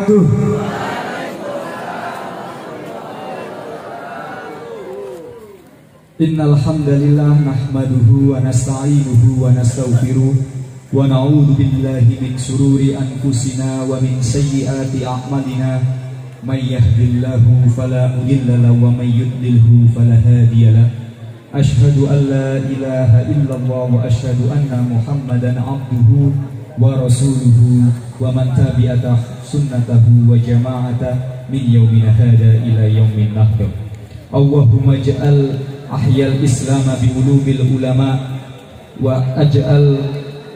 wabarakatuh. Innal hamdalillah nahmaduhu wa nasta'inuhu wa nastaghfiruh wa na'udzu billahi min shururi anfusina wa min sayyiati a'malina. May yahdihillahu fala mudilla lahu wa may yudlilhu fala hadiya lahu. Asyhadu an la ilaha illallah wa asyhadu anna Muhammadan abduhu wa rasuluhu wa man tabi'ata sunnatahu wa jama'ata min yaumina hada ila yaumin nahdha. Allahumma ja'al ahyal islam bi ulumil ulama wa aj'al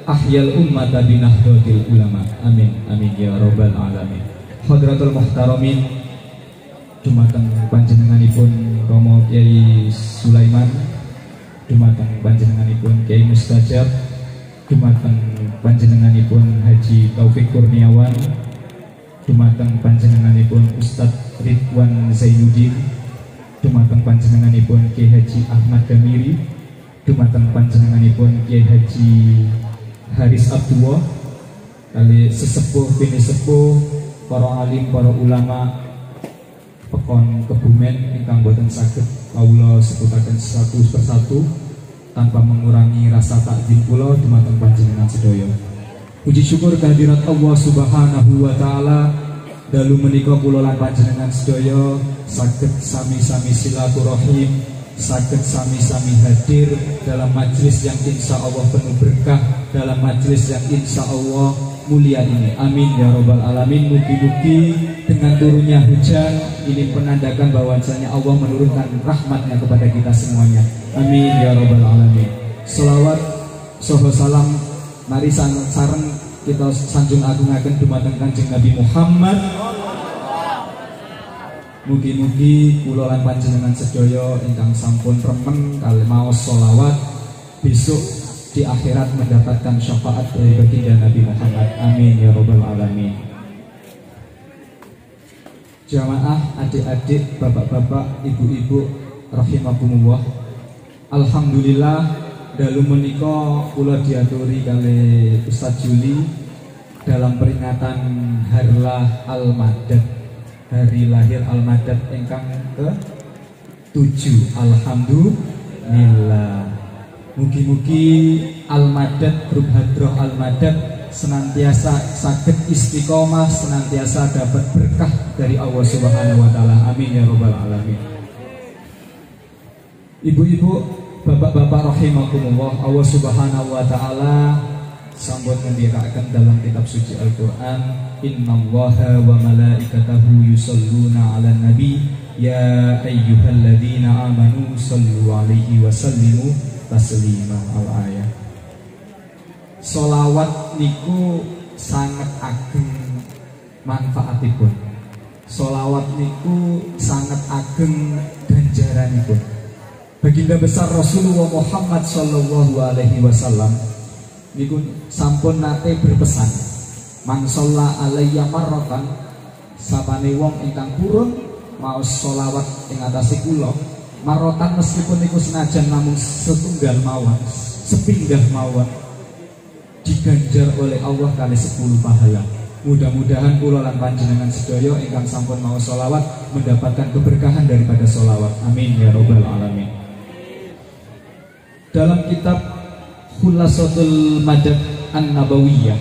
ahyal ummata bi nahdhatil ulama. Amin amin ya rabbal alamin. Hadratul muhtaramin, dumateng panjenenganipun Romo Kiai Sulaiman, dumateng panjenenganipun Kiai Mustajab, dumateng panjenenganipun Haji Taufik Kurniawan, dumateng panjenenganipun Ustadz Ridwan Zainuddin, dumateng panjenenganipun Kiai Haji Ahmad Damiri, dumateng panjenenganipun Kiai Haji Haris Abdullah, kali sesepuh bini sepuh, para alim, para ulama pekon Kebumen ingkang boten saged kawula sebutaken satu persatu tanpa mengurangi rasa takzim kula dumateng panjenengan sedaya. Puji syukur kehadirat Allah Subhanahu wa taala, dalu menika kula lan panjenengan sedaya saged sami-sami silaturahim, saged sami-sami hadir dalam majelis yang insya Allah penuh berkah, dalam majelis yang insya Allah mulia ini. Amin ya robbal alamin. Mugi-mugi dengan turunnya hujan ini menandakan bahwasanya Allah menurunkan rahmatnya kepada kita semuanya. Amin ya robbal alamin. Selawat soho salam mari sareng kita sanjung agungaken dumateng Kanjeng Nabi Muhammad. Mugi-mugi kula lan panjenengan sedaya ingkang sampun remen kalih maos selawat besok di akhirat mendapatkan syafaat dari baginda Nabi Muhammad. Amin ya robbal alamin. Jamaah, adik-adik, bapak-bapak, ibu-ibu rahimakumullah. Alhamdulillah dalu menika kula diaturi kali Ustadz Juli dalam peringatan Harlah Al-Madad, hari lahir Al-Madad ingkang ke-7. Alhamdulillah. Mugi-mugi Al-Madad, grup Hadroh Al-Madad senantiasa sakit istiqomah, senantiasa dapat berkah dari Allah Subhanahu wa taala. Amin ya robbal alamin. Ibu-ibu, bapak-bapak rahimakumullah, Allah Subhanahu wa taala sampun ngendikaken dalam kitab suci Al-Qur'an, innallaha wa malaikatahu yusholluna 'alan nabi ya ayyuhalladzina amanu shollu 'alaihi wa sallimu taslima. Al-ayat. Sholawat niku sangat ageng manfaatipun. Sholawat niku sangat ageng ganjaranipun. Baginda besar Rasulullah Muhammad sallallahu alaihi wasallam niku sampun nate berpesan, man sholla alayya marratan, sapane wong ingkang purun maos sholawat ing atase kula marrotan, meskipun niku senajan namung setunggal mawon, sepindah mawon, diganjar oleh Allah kali 10 pahala. Mudah-mudahan kula lan panjenengan sedaya ingkang sampun maos sholawat mendapatkan keberkahan daripada sholawat. Amin ya robbal alamin. Dalam kitab Khulasatul Madad An-Nabawiyah,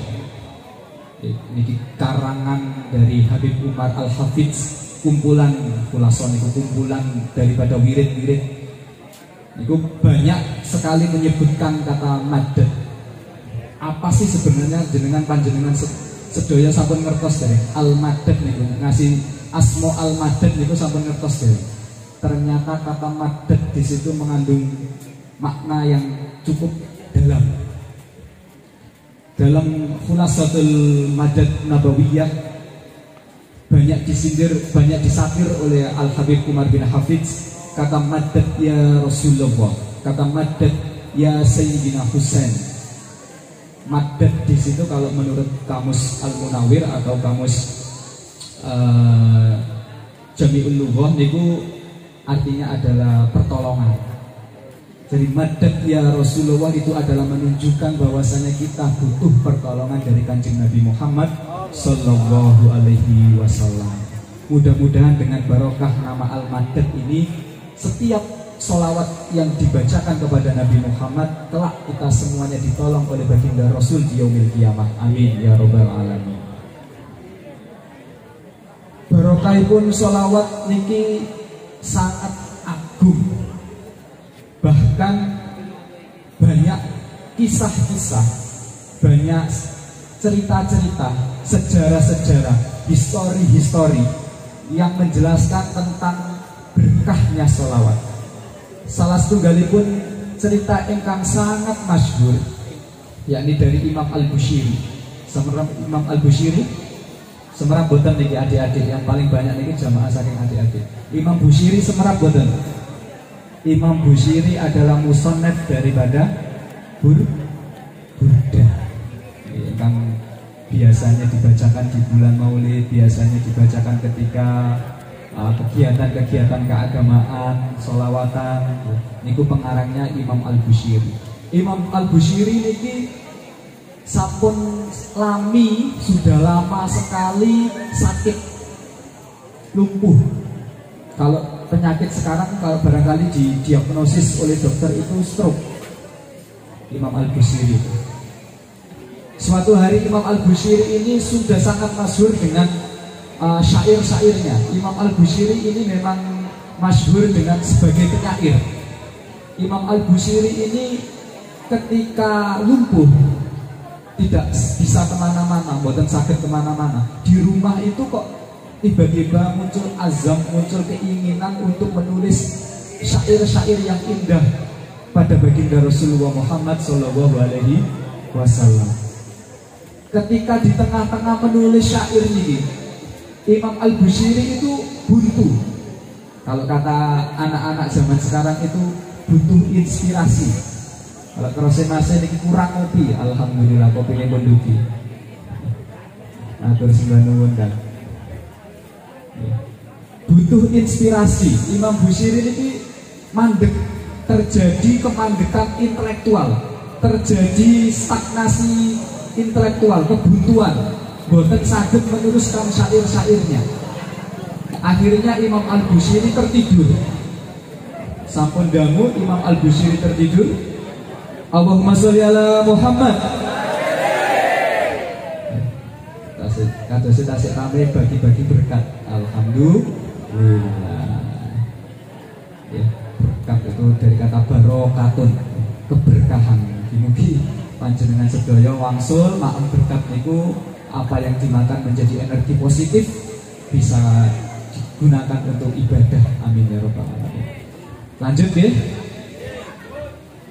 ini karangan dari Habib Umar Al-Hafidz, kumpulan khulason itu kumpulan daripada wirid-wirid. Itu banyak sekali menyebutkan kata madad. Apa sih sebenarnya jenengan panjenengan sedaya sampun ngertos dari al-madad niku, ngasih asmo al-madad niku sampun ngertos dari. Ternyata kata madad di situ mengandung makna yang cukup dalam. Dalam Khulasatul Madad Nabawiyah banyak disindir, banyak disatir oleh Al-Habib Umar bin Hafidz. Kata madad ya Rasulullah, kata madad ya Sayyidina Husain. Madad di situ kalau menurut kamus Al-Munawir atau kamus Jami'ul Lughah niku artinya adalah pertolongan. Jadi madad ya Rasulullah itu adalah menunjukkan bahwasanya kita butuh pertolongan dari Kanjeng Nabi Muhammad Sallallahu alaihi wasallam. Mudah-mudahan dengan barokah nama Al-Madad ini, setiap sholawat yang dibacakan kepada Nabi Muhammad, kelak kita semuanya ditolong oleh baginda Rasul di yaumil qiyamah. Amin ya robbal alamin. Barokahipun sholawat niki sangat agung. Bahkan banyak kisah-kisah, banyak cerita-cerita, sejarah-sejarah, histori-histori yang menjelaskan tentang berkahnya sholawat. Salah setunggalipun cerita ingkang sangat masyhur, yakni dari Imam Al-Bushiri. Imam Al-Bushiri semerap boten niki adik-adik, yang paling banyak niki jamaah saking adik-adik. Imam Bushiri semerap boten. Imam Bushiri adalah musannaf daripada Burda, yang biasanya dibacakan di bulan Maulid, biasanya dibacakan ketika kegiatan-kegiatan keagamaan, sholawatan. Niku pengarangnya Imam Al-Bushiri. Imam Al-Bushiri niki sampun lami, sudah lama sekali sakit, lumpuh. Kalau penyakit sekarang, kalau barangkali didiagnosis oleh dokter itu stroke. Imam Al-Bushiri. Suatu hari Imam Al-Bushiri ini sudah sangat masyhur dengan syair-syairnya. Imam Al-Bushiri ini memang masyhur dengan sebagai penyair. Imam Al-Bushiri ini ketika lumpuh tidak bisa kemana-mana, buatan sakit kemana-mana. Di rumah itu kok tiba-tiba muncul azam, muncul keinginan untuk menulis syair-syair yang indah pada baginda Rasulullah Muhammad Sallallahu Alaihi Wasallam. Ketika di tengah-tengah menulis syair ini, Imam Al-Bushiri itu buntu. Kalau kata anak-anak zaman sekarang itu butuh inspirasi. Kalau kerasa-kerasa ini kurang kopi, alhamdulillah kopinya menduki. Atur sembah nuwun kan. Butuh inspirasi. Imam Bushiri ini mandek, terjadi kemandekan intelektual, terjadi stagnasi intelektual, kebuntuan, boten saged meneruskan syair-syairnya. Akhirnya Imam Al-Bushiri tertidur. Sampun dangu Imam Al-Bushiri tertidur. Allahumma sholli ala Muhammad. Tasik rame bagi-bagi berkat. Alhamdulillah. Ya, berkat itu dari kata barokatun, keberkahan. Mugi panjenengan sedaya wangsul maem berkat niku, apa yang dimakan menjadi energi positif bisa digunakan untuk ibadah. Amin ya robbal alamin. Lanjut ya.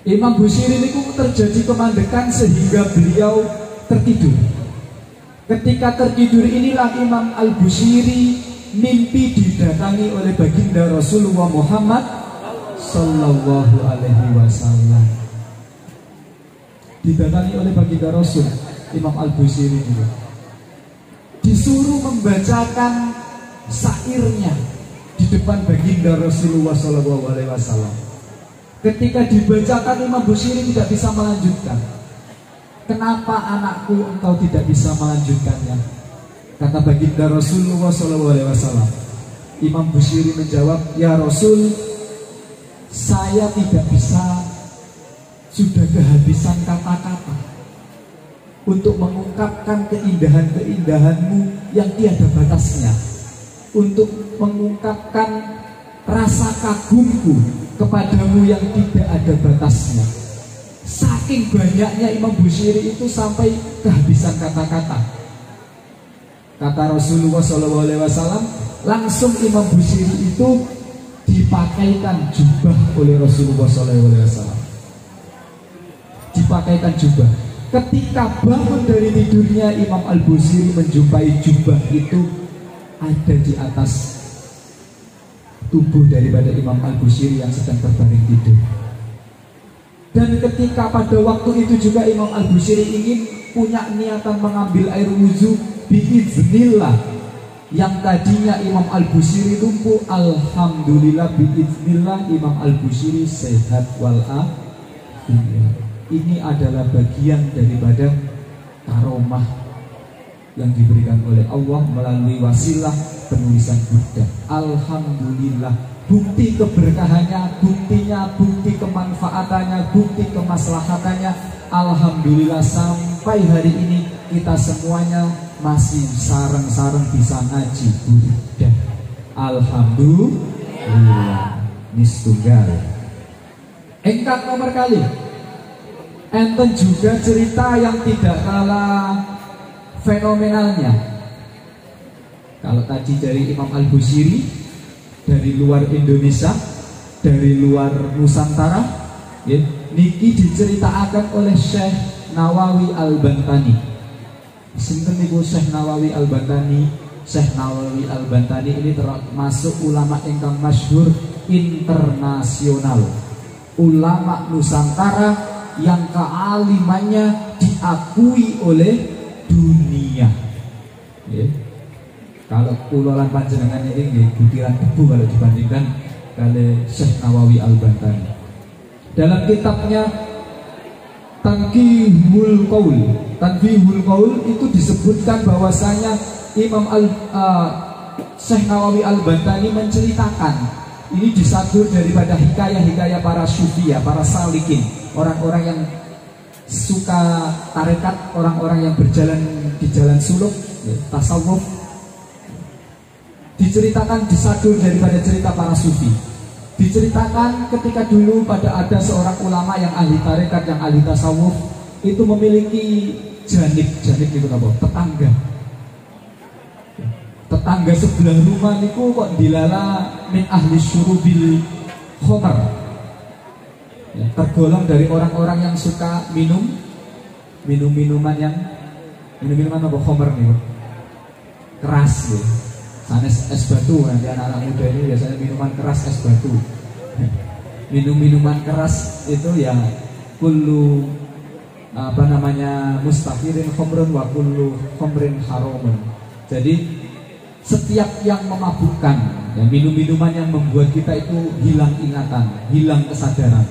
Imam Bushiri niku terjadi kemandekan sehingga beliau tertidur. Ketika tertidur inilah Imam Al-Bushiri mimpi didatangi oleh baginda Rasulullah Muhammad Sallallahu Alaihi Wasallam. Didatangi oleh baginda Rasul, Imam Al-Bushiri ini disuruh membacakan syairnya di depan baginda Rasulullah Sallallahu Alaihi Wasallam. Ketika dibacakan, Imam Bushiri tidak bisa melanjutkan. Kenapa anakku engkau tidak bisa melanjutkannya? Kata baginda Rasulullah Sallallahu Alaihi Wasallam. Imam Bushiri menjawab, ya Rasul, saya tidak bisa, sudah kehabisan kata-kata untuk mengungkapkan keindahan-keindahanmu yang tiada batasnya, untuk mengungkapkan rasa kagumku kepadamu yang tidak ada batasnya. Saking banyaknya Imam Bushiri itu sampai kehabisan kata-kata. Kata Rasulullah SAW, langsung Imam Bushiri itu dipakaikan jubah oleh Rasulullah SAW. Dipakaikan jubah. Ketika bangun dari tidurnya, Imam Al-Bushiri menjumpai jubah itu ada di atas tubuh daripada Imam Al-Bushiri yang sedang terbaring tidur. Dan ketika pada waktu itu juga Imam Al-Bushiri ingin punya niatan mengambil air wudhu biiznillah, yang tadinya Imam Al-Bushiri lumpuh, alhamdulillah biiznillah Imam Al-Bushiri sehat walafiat. Ini adalah bagian daripada karomah yang diberikan oleh Allah melalui wasilah penulisan Buddha. Alhamdulillah, bukti keberkahannya, bukti kemanfaatannya, bukti kemaslahatannya. Alhamdulillah sampai hari ini kita semuanya masih sareng-sareng bisa ngaji Buddha. Alhamdulillah. Ini setunggal. Engkang nomor kali, enten juga cerita yang tidak kalah fenomenalnya. Kalau tadi dari Imam Al-Busiri, dari luar Indonesia, dari luar Nusantara, ya, niki diceritakan oleh Syekh Nawawi Al-Bantani. Sinten niku Syekh Nawawi Al-Bantani? Syekh Nawawi Al-Bantani ini termasuk ulama ingkang masyhur internasional, ulama Nusantara yang kealimannya diakui oleh dunia. Ya. Kalau kulolan panjenengan ini butiran debu kalau dibandingkan kali Syekh Nawawi Al-Bantani. Dalam kitabnya Tanqihul Qaul itu disebutkan bahwasanya Imam Syekh Nawawi Al-Bantani menceritakan, ini disadur daripada hikayah-hikayah para syufiyah, para salikin, orang-orang yang suka tarekat, orang-orang yang berjalan di jalan suluk, tasawuf. Diceritakan, disadur daripada cerita para sufi. Diceritakan ketika dulu pada ada seorang ulama yang ahli tarekat, yang ahli tasawuf, itu memiliki janib itu apa? Tetangga sebelah rumah niku kok dilala min ahli syurubil khomer, ya, tergolong dari orang-orang yang suka minuman apa khomer nih, keras ya. Sana es batu, nanti anak-anak muda ini biasanya minuman keras, es batu. Minuman keras itu ya kullu mustahirin khomrun wa kullu khomrin haramun. Jadi setiap yang memabukkan, ya, minuman yang membuat kita itu hilang ingatan, hilang kesadaran.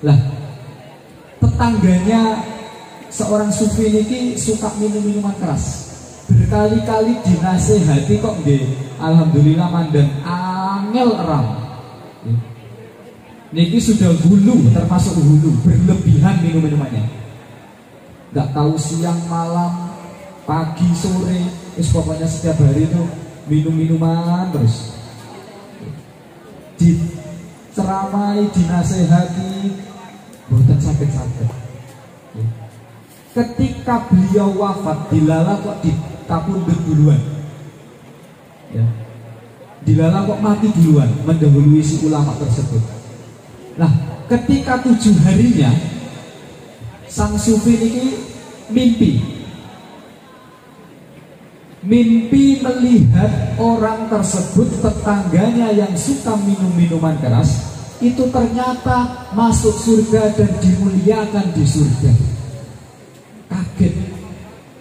Lah, tetangganya seorang sufi ini suka minuman keras. Berkali-kali dinasehati kok nggih, alhamdulillah mandang angel eram. Niki sudah hulu, termasuk hulu, berlebihan minumannya. Nggak tahu siang malam, pagi sore, pokoknya setiap hari itu minuman terus. Diceramai, dinasehati, boten sakit-sakit. Ketika beliau wafat, dilala kok dikapundhut duluan, ya. Dilala kok mati duluan, mendahului si ulama tersebut. Nah, ketika 7 harinya, sang sufi ini mimpi melihat orang tersebut, tetangganya yang suka minuman keras, itu ternyata masuk surga dan dimuliakan di surga. Kaget,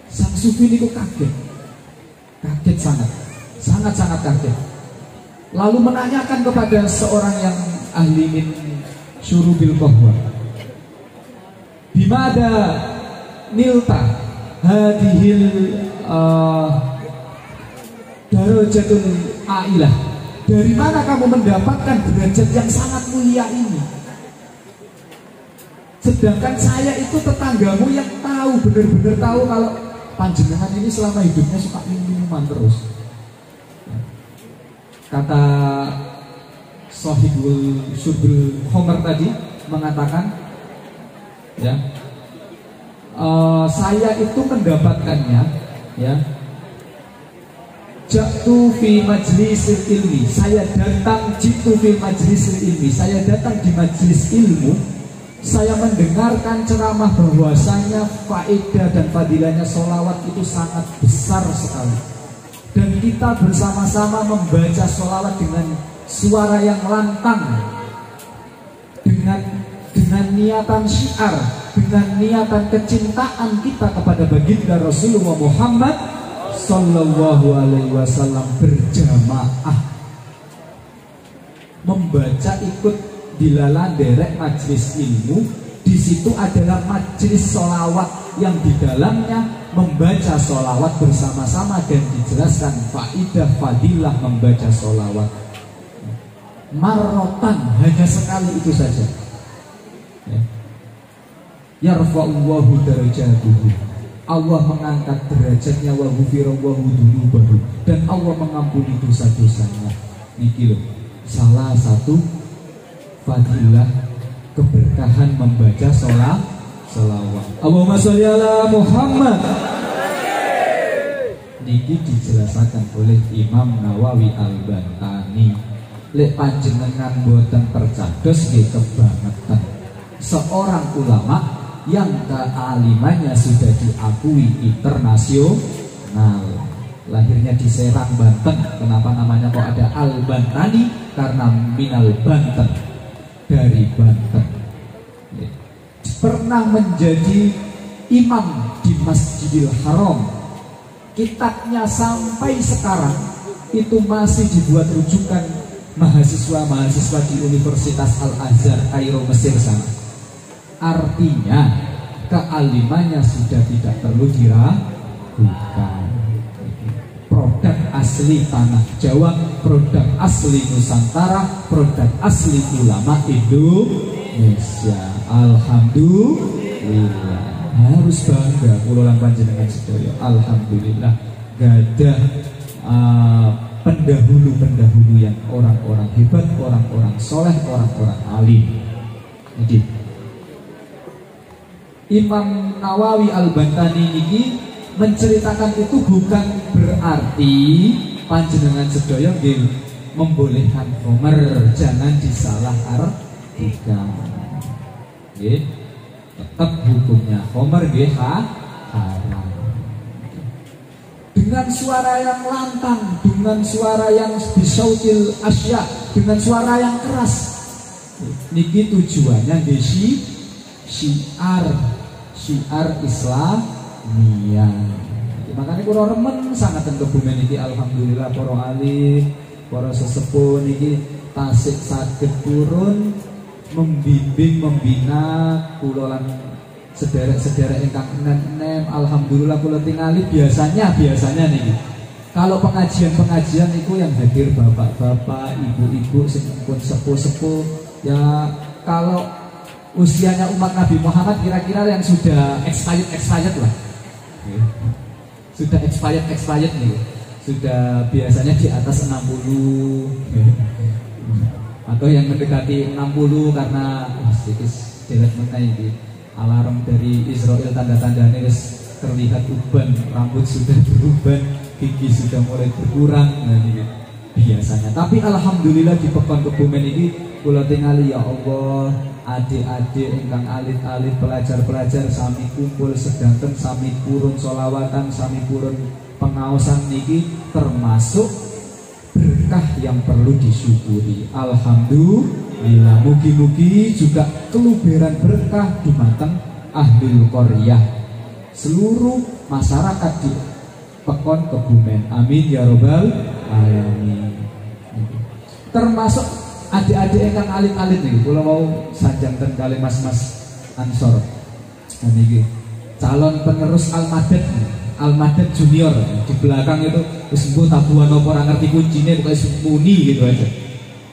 sang sufi ini kaget sangat kaget. Lalu menanyakan kepada seorang yang ahli min syurubil qahwa, bimada nilta hadhil darajatul ailah, dari mana kamu mendapatkan derajat yang sangat mulia ini? Sedangkan saya itu tetanggamu yang tahu, benar-benar tahu kalau panjenengan ini selama hidupnya suka minuman terus. Kata Sahibul Syurbul Khomer tadi mengatakan, ya, saya itu mendapatkannya, ya, jatuh fi majlisil ilmi, saya datang saya datang di majlis ilmu. Saya mendengarkan ceramah bahwasanya faedah dan fadilahnya sholawat itu sangat besar sekali. Dan kita bersama-sama membaca sholawat dengan suara yang lantang, dengan niatan syiar, dengan niatan kecintaan kita kepada baginda Rasulullah Muhammad Sallallahu Alaihi Wasallam, berjamaah membaca ikut dilala derek majlis ilmu Di situ adalah majelis sholawat yang di dalamnya membaca sholawat bersama-sama dan dijelaskan faidah fadilah membaca sholawat. Marrotan, hanya sekali itu saja. Yarfa'ullahu darajatuhu, Allah mengangkat derajatnya, wa ghufirallahu dzunubahu, dan Allah mengampuni dosa-dosanya. Niki loh, salah satu fadilah keberkahan membaca sholawat. Allahumma sholli ala Muhammad. Niki dijelaskan oleh Imam Nawawi Al-Bantani. Lek panjenengan boten percados nggih kebangetan. Seorang ulama yang kealimannya sudah diakui internasional, lahirnya di Serang, Banten. Kenapa namanya kok ada Al-Bantani? Karena minal Banten, dari Banten. Pernah menjadi imam di Masjidil Haram. Kitabnya sampai sekarang itu masih dibuat rujukan mahasiswa-mahasiswa di Universitas Al-Azhar Kairo, Mesir sana. Artinya kealimannya sudah tidak perlu diragukan. Produk asli tanah Jawa, produk asli Nusantara, produk asli ulama Indonesia. Alhamdulillah, harus bangga kula lan panjenengan sedaya. Alhamdulillah, gadah pendahulu-pendahulu yang orang-orang hebat, orang-orang soleh, orang-orang alim. Jadi Imam Nawawi Al-Bantani ini menceritakan itu bukan berarti panjenengan sedaya nggih membolehkan Homer, jangan disalah artikan. Nggih, tetap hukumnya Homer nggih haram. Dengan suara yang lantang, dengan suara yang bisautil asya, dengan suara yang keras. Niki tujuannya nggih syiar Islamiyah. Makanya kula remen sangat teng kebumen iki, alhamdulillah para alim, para sesepuh niki tasik saged purun membimbing, membina kula lan sederek-sederek ingkang enem-enem. Alhamdulillah kula tingali biasanya niki kalau pengajian itu yang hadir bapak-bapak, ibu-ibu, pun sepuh-sepuh. Ya kalau usianya umat Nabi Muhammad kira-kira yang sudah expired lah. Sudah expired nih. Sudah biasanya di atas 60. Atau yang mendekati 60 karena sedikit delek meneh iki. Alarm dari Israel tanda-tandanya terlihat uban, rambut sudah beruban, gigi sudah mulai berkurang. Nah ini biasanya. Tapi alhamdulillah di Pekon Kebumen ini kula tingali ya Allah, adik-adik ingkang alit-alit, pelajar-pelajar sami kumpul sedanten, sami purun sholawatan, sami purun pengaosan niki termasuk berkah yang perlu disyukuri. Alhamdulillah, mugi-mugi juga keluberan berkah dumateng ahlul qaryah, seluruh masyarakat di Pekon Kebumen. Amin ya robbal alamin. Termasuk adik-adik yang alit-alit nih, kalau mau sanjang ten kali mas-mas Ansor, ini calon penerus Al-Madad Junior di belakang itu disebut tabuhan orang ngerti kuncinya bukan sembunyi gitu aja.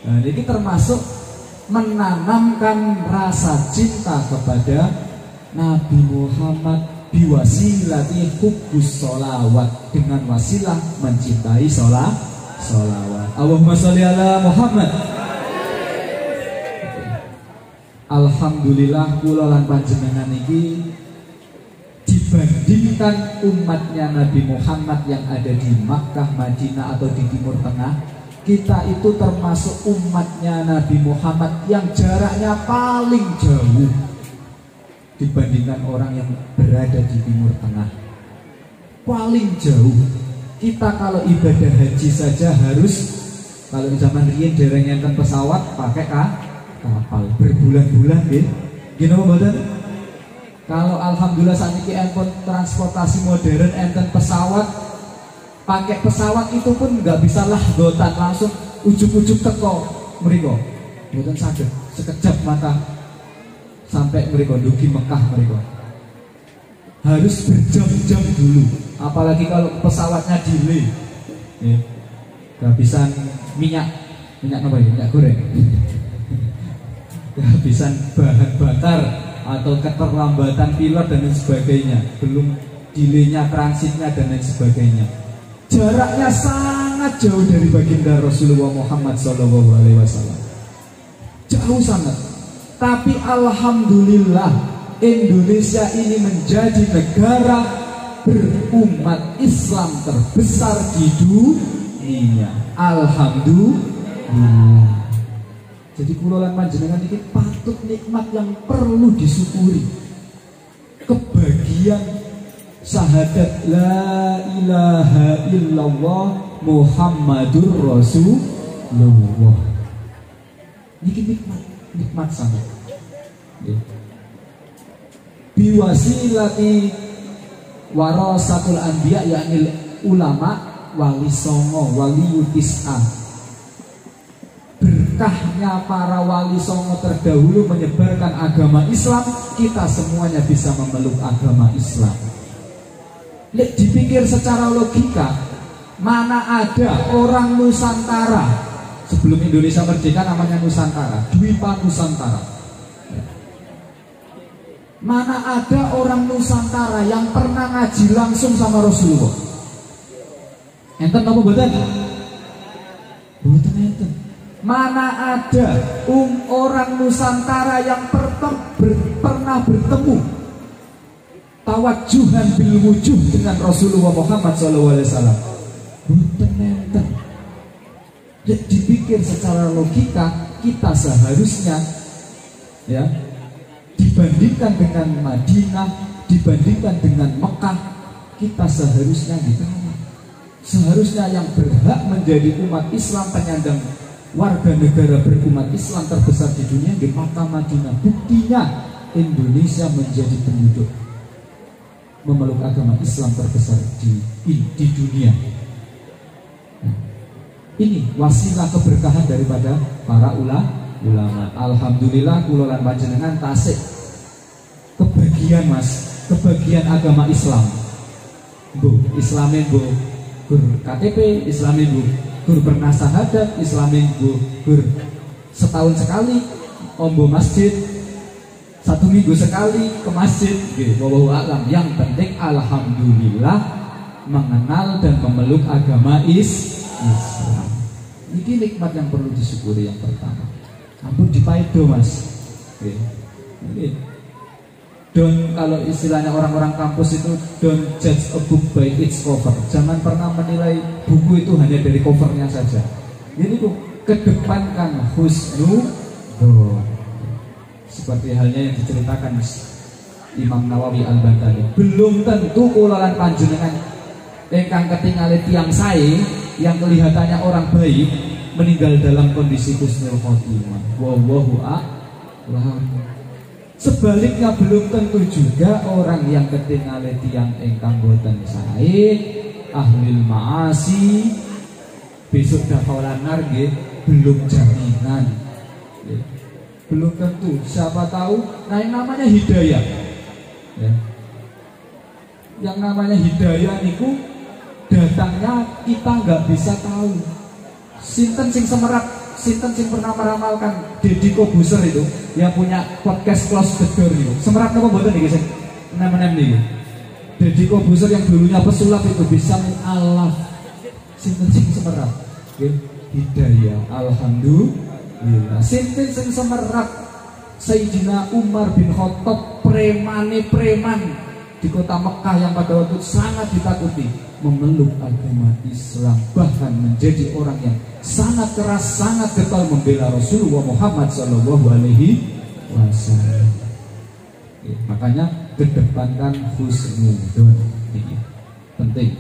Nah, ini termasuk menanamkan rasa cinta kepada Nabi Muhammad biwasilati hubbus sholawat, dengan wasilah mencintai sholawat. Allahumma sholli ala Muhammad. Alhamdulillah kula lan panjenengan iki dibandingkan umatnya Nabi Muhammad yang ada di Makkah, Madinah atau di Timur Tengah, kita itu termasuk umatnya Nabi Muhammad yang jaraknya paling jauh dibandingkan orang yang berada di Timur Tengah. Paling jauh. Kita kalau ibadah haji saja harus, kalau zaman riyen dereng enten pesawat, pakai kapal berbulan-bulan nggih. Gini mboten? Kalau alhamdulillah saat ini enten transportasi modern, enten pesawat, pakai pesawat itu pun nggak bisa lahdotan, langsung ujuk-ujuk teko mriko. Mboten saged sekejap mata sampai mereka dugi Mekah mereka. Harus berjam-jam dulu, apalagi kalau pesawatnya delay. Ya. Kehabisan minyak apa ya? Minyak goreng. Kehabisan bahan bakar atau keterlambatan pilot dan lain sebagainya, belum delaynya transitnya dan lain sebagainya. Jaraknya sangat jauh dari baginda Rasulullah Muhammad SAW. Jauh sangat. Tapi alhamdulillah Indonesia ini menjadi negara berumat Islam terbesar di dunia. Alhamdulillah. Jadi kulolan panjenengan ini patut nikmat yang perlu disyukuri. Kebagian syahadat la ilaha illallah Muhammadur Rasulullah. Ini nikmat sangat. Biwasilati warasatul anbiya yakni ulama wali songo wali tis'ah. Berkahnya para wali songo terdahulu menyebarkan agama Islam, kita semuanya bisa memeluk agama Islam. Lek dipikir secara logika, mana ada orang Nusantara sebelum Indonesia merdeka namanya Nusantara, Dwipa Nusantara. Mana ada orang Nusantara yang pernah ngaji langsung sama Rasulullah? Enten apa mboten? Mboten enten. Mana ada orang Nusantara yang pernah bertemu tawajuhan bil wujuh dengan Rasulullah Muhammad SAW? Mboten enten. Jadi dipikir secara logika, kita seharusnya ya dibandingkan dengan Madinah, dibandingkan dengan Mekah, kita seharusnya dikalah. Seharusnya yang berhak menjadi umat Islam penyandang warga negara berumat Islam terbesar di dunia di Makkah Madinah. Buktinya Indonesia menjadi penduduk memeluk agama Islam terbesar di dunia. Nah, ini wasilah keberkahan daripada para ulama. Alhamdulillah kulolan panjenengan tasik kebagian mas, kebagian agama Islam. Bu, Islamin bu gur KTP, Islamin bu gur pernah syahadat, Islamin bu gur setahun sekali ombo masjid, 1 minggu sekali ke masjid. Wallahu a'lam. Yang penting alhamdulillah mengenal dan memeluk agama Islam. Ini nikmat yang perlu disyukuri yang pertama. Ampun dipaido mas. Don't, kalau istilahnya orang-orang kampus itu don't judge a book by its cover. Jangan pernah menilai buku itu hanya dari covernya saja. Jadi tuh kedepankan husnudon. Seperti halnya yang diceritakan Imam Nawawi Al-Bantani. Belum tentu kulolan panjenengan ingkang ketinggalan tiang sae yang kelihatannya orang baik meninggal dalam kondisi husnul khotimah. Wallahu a'lam. Sebaliknya belum tentu juga orang yang ketinggalan tiang ingkang boten sae ahlil ma'asi besok dakhalan nar nggih belum jaminan. Belum tentu, siapa tahu. Nah yang namanya hidayah ya. Yang namanya hidayah niku datangnya kita nggak bisa tahu. Sinten sing semerap, sinten sing pernah meramalkan Deddy Kobuser itu yang punya podcast Close the Door itu. Semerap apa mboten niki sing menem-menem niki. Deddy Kobuser yang dulunya pesulap itu bisa mengalaf. Sinten sing semerap? Hidayah. Alhamdulillah. Sinten sing semerap? Sayyidina Umar bin Khattab, preman di kota Mekah yang pada waktu itu sangat ditakuti, memeluk agama Islam, bahkan menjadi orang yang sangat keras, sangat getol membela Rasulullah Muhammad SAW. Makanya kedepankan husnudon ini penting.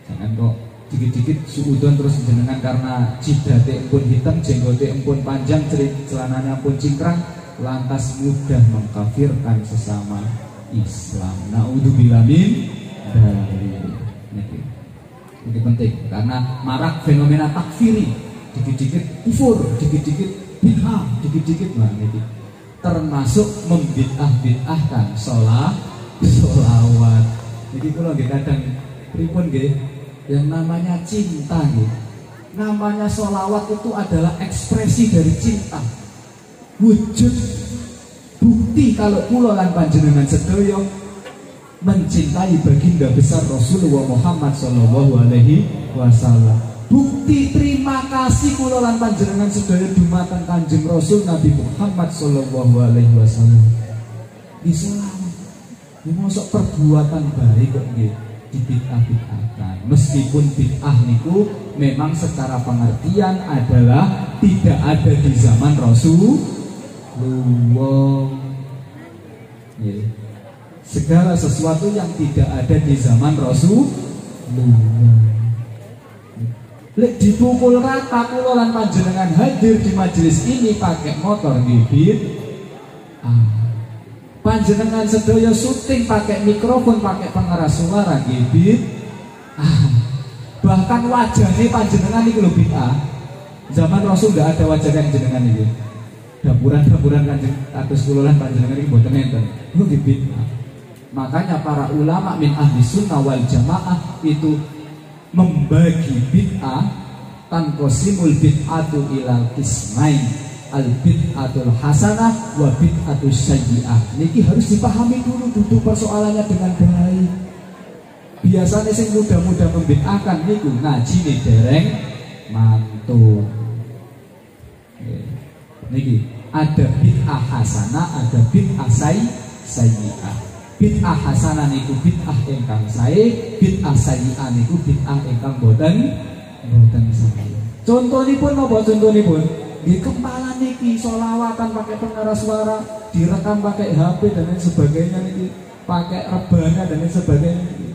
Jangan kok dikit-dikit suudon terus jenengan karena jidate empun hitam, jenggote empun panjang, celananya pun cingkrang, lantas mudah mengkafirkan sesama Islam. Naudzubillah min dzalik. Ini penting karena marak fenomena takfiri, dikit-dikit kufur, dikit-dikit bid'ah, dikit-dikit ini termasuk membid'ah-bid'ahkan sholawat. Jadi kalau kadang pripun nggih, yang namanya cinta nggih. Namanya sholawat itu adalah ekspresi dari cinta. Wujud bukti kalau kula lan panjenengan sedaya mencintai baginda besar Rasulullah Muhammad sallallahu alaihi wasallam. Bukti terima kasih kula lan panjenengan sedaya dumateng Kanjeng Rasul Nabi Muhammad sallallahu alaihi wasallam. Islam mosok perbuatan baik kok nggih dibid'ah-bid'ahkan. Meskipun bid'ah niku memang secara pengertian adalah tidak ada di zaman Rasulullah. Segala sesuatu yang tidak ada di zaman Rasulullah. Lek dipukul rata kula lan panjenengan hadir di majelis ini pakai motor bibit. Panjenengan sedaya syuting pakai mikrofon, pakai pengeras suara bibit. Bahkan wajahnya panjenengan iki lho bid'ah. Zaman Rasul tidak ada wajah yang jenengan iki. Dapuran-dapuran Kanjeng atus kula lan panjenengan iki mboten enten. Lho bid'ah. Makanya para ulama min ahli sunnah wal jamaah itu membagi bid'ah tanqasimul bid'atu ilal qismain, al bid'atul hasanah wa bid'atus sayyi'ah. Niki harus dipahami dulu duduk persoalannya dengan baik. Biasanya sing muda-muda membid'ahkan niku ngajine dereng mantul. Niki ada bid'ah hasanah, ada bid'ah sayyi'ah. Bid'ah hasanah niku bid'ah ingkang sae, bid'ah sayyi'ah niku bid'ah ingkang boten sae. Contonipun napa contonipun? Di kepala niki sholawatan pakai pengeras suara, direkam pakai HP dan lain sebagainya niki, pakai rebana dan lain sebagainya niki.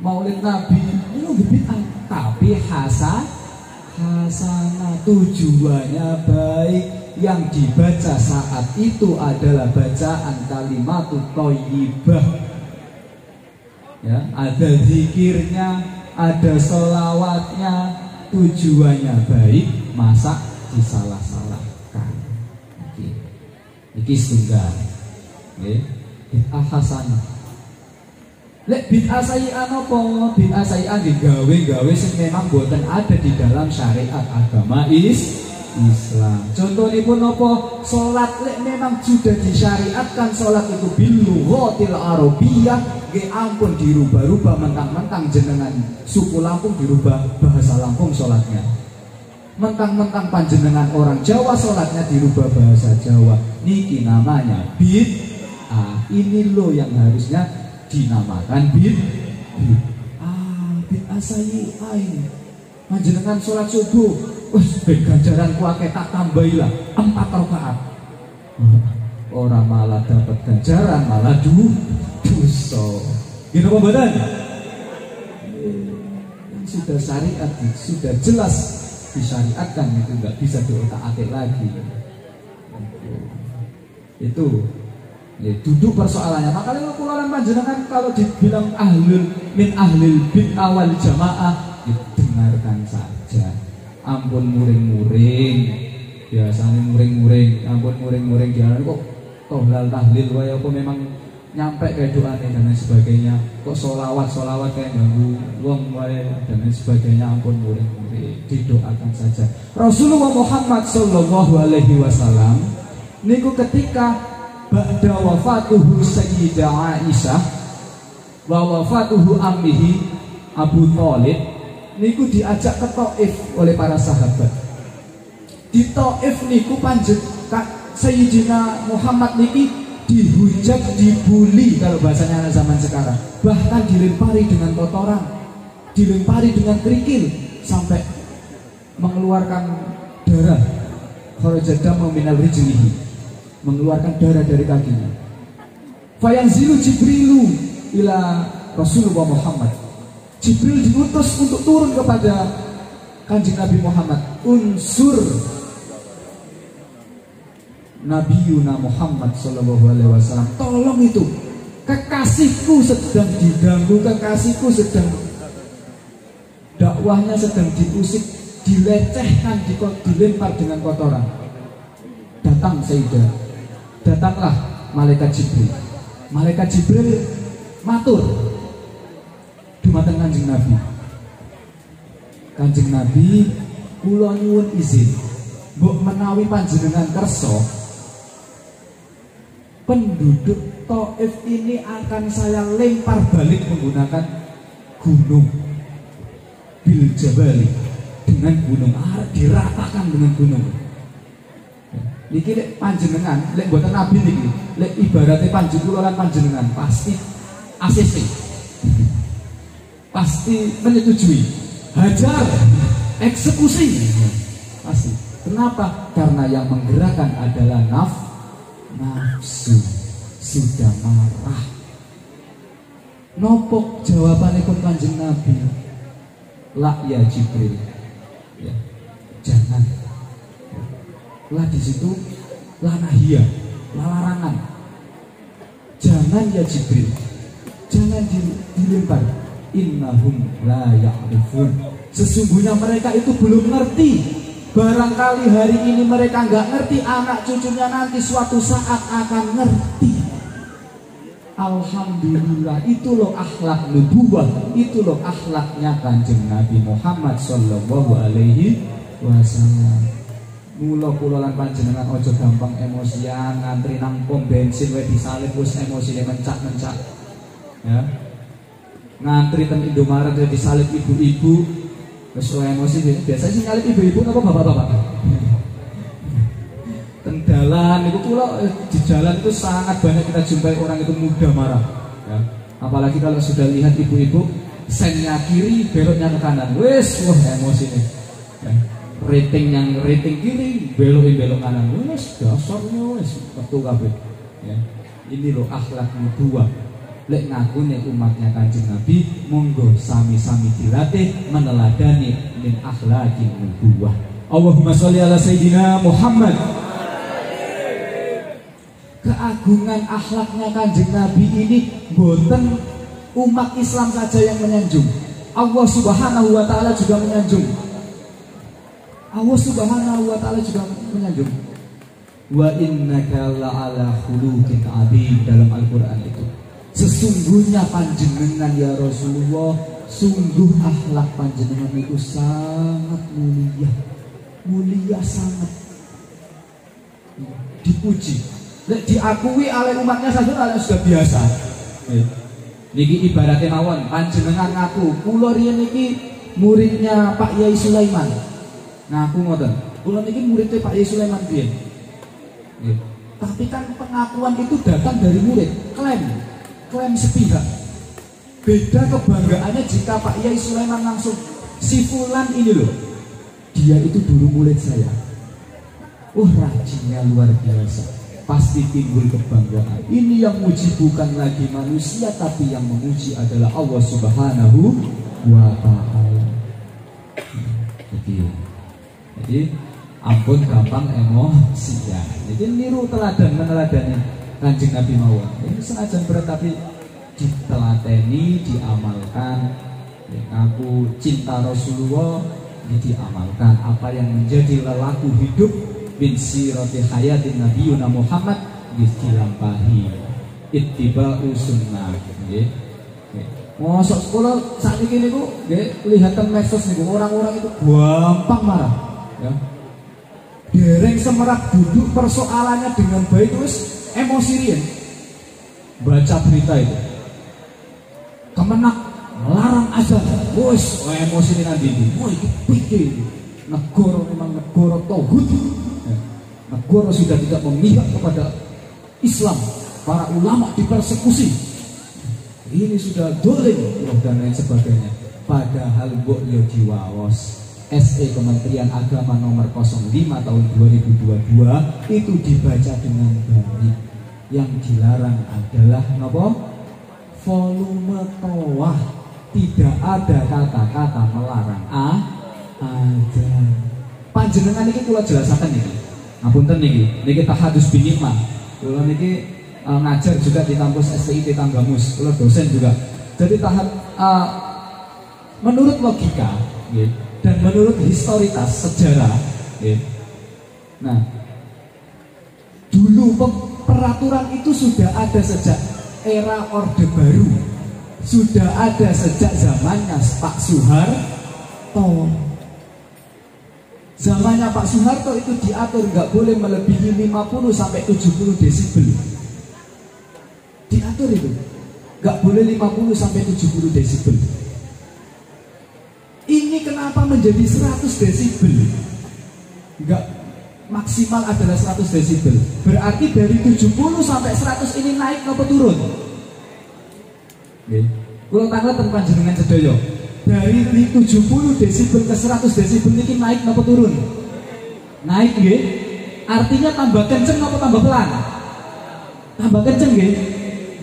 Maulid Nabi ini bid'ah, tapi hasanah tujuannya baik. Yang dibaca saat itu adalah bacaan kalimatut thayyibah. Ya, ada zikirnya, ada sholawatnya, tujuannya baik, masa disalah-salahkan. Iki setunggal. Bid'ah hasanah. Lek bid'ah sayyi'ah napa? Bid'ah sayyi'ah digawe-gawe sing memang boten ada di dalam syariat agama Islam. Contohipun napa? Salat lek memang sudah disyariatkan salat itu bil lughatil arabiyyah, nggih ampun dirubah-rubah mentang-mentang jenengan suku Lampung dirubah bahasa Lampung salatnya. Mentang-mentang panjenengan orang Jawa salatnya dirubah bahasa Jawa. Niki namanya bid'ah. Ini loh yang harusnya dinamakan bid'ah sayyi'ah ini. Panjenengan salat subuh ganjaran kuake tak tambahilah 4 rakaat. Orang malah dapat ganjaran, malah dosa. Gini apa badan? Sudah syariat, sudah jelas disyariatkan, itu nggak bisa diotak-atik lagi. Itu duduk persoalannya. Makanya kula lan panjenengan kalau dibilang min ahlil bid'ah wal jamaah, dengarkan saja. Ampun muring-muring, biasanya muring-muring, ampun muring-muring jalan kok tohlal tahlil wae apa memang nyampe kayak doane dan lain sebagainya, kok solawat kayak ganggu wong wae dan lain sebagainya. Ampun muring-muring, didoakan saja. Rasulullah Muhammad sallallahu alaihi wasallam niku ketika ba'da wafatuhu Sayyidah Aisyah wa wafatuhu ammihi Abu Thalib niku diajak ke Taif oleh para sahabat. Di Taif niku Sayyidina Muhammad niki dihujat, dibuli kalau bahasanya anak zaman sekarang. Bahkan dilempari dengan kotoran, dilempari dengan kerikil sampai mengeluarkan darah. Kharaja damu minal rijlihi, mengeluarkan darah dari kakinya. Fayanzilu Jibrilu ila Rasulullah Muhammad. Jibril diutus untuk turun kepada Kanjeng Nabi Muhammad. Unsur Nabiyuna Muhammad sallallahu alaihi wasallam. Tolong itu, kekasihku sedang diganggu, kekasihku sedang dakwahnya sedang diusik, dilecehkan, dilempar dengan kotoran. datang Sayyidah, datanglah malaikat Jibril. Malaikat Jibril matur dumateng Kanjeng Nabi. Kanjeng Nabi, kula nyuwun izin, mbok menawi panjenengan kersa, penduduk Taif ini akan saya lempar balik menggunakan gunung bil jabali, dengan gunung, diratakan dengan gunung. Niki lek panjenengan, lek mboten nabi niki, lek ibaratnya panjenengan lan panjenengan pasti ACC. Pasti menyetujui. Hajar, eksekusi. Pasti. Kenapa? Karena yang menggerakkan adalah nafsu. Sudah marah. Nopo jawabanipun Kanjeng Nabi? La ya Jibril. Ya, jangan. Lah di situ lanahia, larangan. Jangan ya Jibril. Jangan dilempar. Innahum la ya'rifun. Sesungguhnya mereka itu belum ngerti. Barangkali hari ini mereka nggak ngerti, anak cucunya nanti suatu saat akan ngerti. Alhamdulillah, itu loh akhlak nubuwah, itu loh akhlaknya Kanjeng Nabi Muhammad sallallahu alaihi wasallam. Mula kula lan panjenengan ojo gampang emosian, ngantri nang pom bensin wae disalib wis emosine mencak-mencak. Ya. Ngantri teng Indomaret wae disalib ibu-ibu wis emosi. Biasanya sing nyalip ibu-ibu apa bapak-bapak? Teng dalan itu kula di jalan itu sangat banyak kita jumpai orang itu mudah marah. Ya. Apalagi kalau sudah lihat ibu-ibu sennya kiri beloknya ke kanan, wis wah emosi nih. Ya. Rating kiri belok kanan, wis dasarnya wis metu kabeh. Ya. Ini loh akhlak nubuwah. Lek ngakune umatnya Kanjeng Nabi, monggo sami-sami dilatih meneladani min akhlaqin nubuwah. Allahumma sholli ala sayyidina Muhammad. Keagungan akhlaknya Kanjeng Nabi ini boten umat Islam saja yang menyanjung. Allah Subhanahu wa taala juga menyanjung. Allah Subhanahu wa taala juga menyanjung. Wa innaka la'ala khuluqin 'adzim, dalam Al-Qur'an itu. Sesungguhnya panjenengan ya Rasulullah, sungguh akhlak panjenengan itu sangat mulia. Mulia sangat. Dipuji. Diakui oleh umatnya saja sudah biasa. Niki ibaratnya mawon, panjenengan ngaku kula riyen niki muridnya Pak Yai Sulaiman. Ngaku ngoten. Kula niki muridnya Pak Yai Sulaiman piye? Tapi kan pengakuan itu datang dari murid, klaim sepihak. Beda kebanggaannya jika Pak Yai Sulaiman langsung, si fulan ini loh, dia itu dulu murid saya. Rajinnya luar biasa. Pasti timbul kebanggaan. Ini yang muji bukan lagi manusia, tapi yang memuji adalah Allah Subhanahu wa ta'ala. Jadi ampun gampang emosi ya. Jadi niru teladan meneladani Kanjeng Nabi mawon. Ini senajan berat tapi diteladani, diamalkan. Aku cinta Rasulullah, diamalkan. Apa yang menjadi lelaku hidup bin sirati hayatin nabiyuna Muhammad dilampahi ittiba'u sunnah. Nggih. Mosok sekolah saat ini niku nggih kelihatan medsos niku orang-orang itu gampang marah ya. Dereng semerap duduk persoalannya dengan baik terus emosi riyen. Baca berita itu. Kemenak melarang azan. Wis emosi nanti iki. Wah iki piye? Negara memang negara tauhid. Negara sudah tidak memihak kepada Islam, para ulama dipersekusi, ini sudah dolim dan lain sebagainya. Padahal mbok yo diwaos SE Kementerian Agama nomor 05 tahun 2022 itu dibaca dengan baik. Yang dilarang adalah nopo? Volume tawah. Tidak ada kata-kata melarang ada. Panjenengan ini kula jelasaken iki. Ngapunten niki tahadus bin nikmah. Kula niki ngajar juga di kampus STIT Tanggamus. Kula dosen juga. Jadi menurut logika gitu, dan menurut historitas sejarah gitu. Nah, Dulu peraturan itu sudah ada sejak era Orde Baru, sudah ada sejak zamannya Pak Soeharto. Zamannya Pak Soeharto itu diatur nggak boleh melebihi 50 sampai 70 desibel. Diatur itu nggak boleh 50 sampai 70 desibel. Ini kenapa menjadi 100 desibel? Nggak maksimal adalah 100 desibel. Berarti dari 70 sampai 100 ini naik atau turun? Nggih. Kula tanglet panjenengan sedaya. Dari 70 desibel ke 100 desibel ini naik atau turun? Naik nggih. Artinya tambah kenceng atau tambah pelan? Tambah kenceng nggih.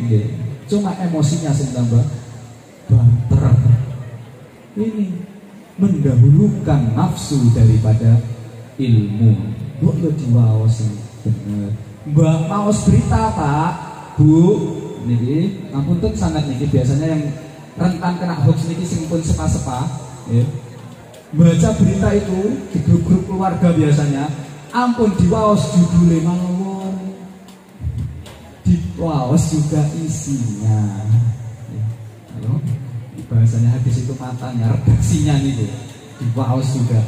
Nggih. Cuma emosinya sing tambah banter. Ini mendahulukan nafsu daripada ilmu. Mbok yo diwaos bener. Mbak maos berita, Pak. Bu, niki ngapunten sangat niki biasanya yang rentan kena hoax niki sing pun sepa-sepa, ya. Baca berita itu di grup-grup keluarga biasanya, ampun diwaos judule mawon. Diwaos juga isinya. Ya. Halo. Bahasanya hadis itu matanya, redaksinya nih, diwaos juga.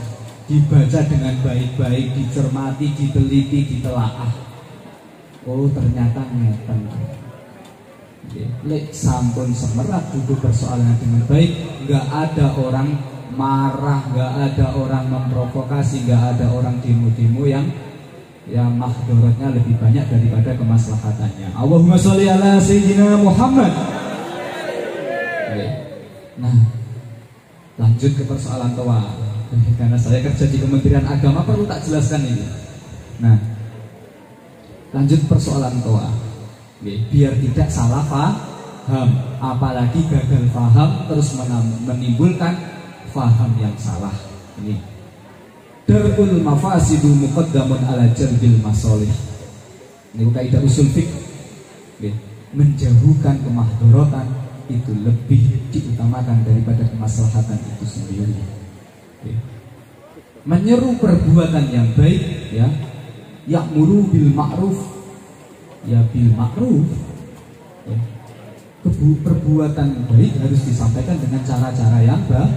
Dibaca dengan baik-baik, dicermati, diteliti, ditelaah. Oh ternyata ngeten. Lek sampun semerat duduk persoalannya dengan baik, nggak ada orang marah, nggak ada orang memprovokasi, nggak ada orang demo-demo yang mahdorotnya lebih banyak daripada kemaslahatannya. Allahumma sholli ala sayyidina Muhammad. Nah, lanjut ke persoalan toa. Karena saya kerja di Kementerian Agama perlu tak jelaskan ini. Nah, lanjut persoalan toa. Biar tidak salah paham, apalagi gagal paham terus menimbulkan paham yang salah. Ini darul mafasidu muqaddamun ala jalbil masolih. Ini kaidah usul fiqh. Menjauhkan kemahdorotan itu lebih diutamakan daripada kemaslahatan itu sendiri. Menyeru perbuatan yang baik, ya, ya'muru bil ma'ruf, ya bil ma'ruf, ya. Perbuatan baik harus disampaikan dengan cara-cara yang baik.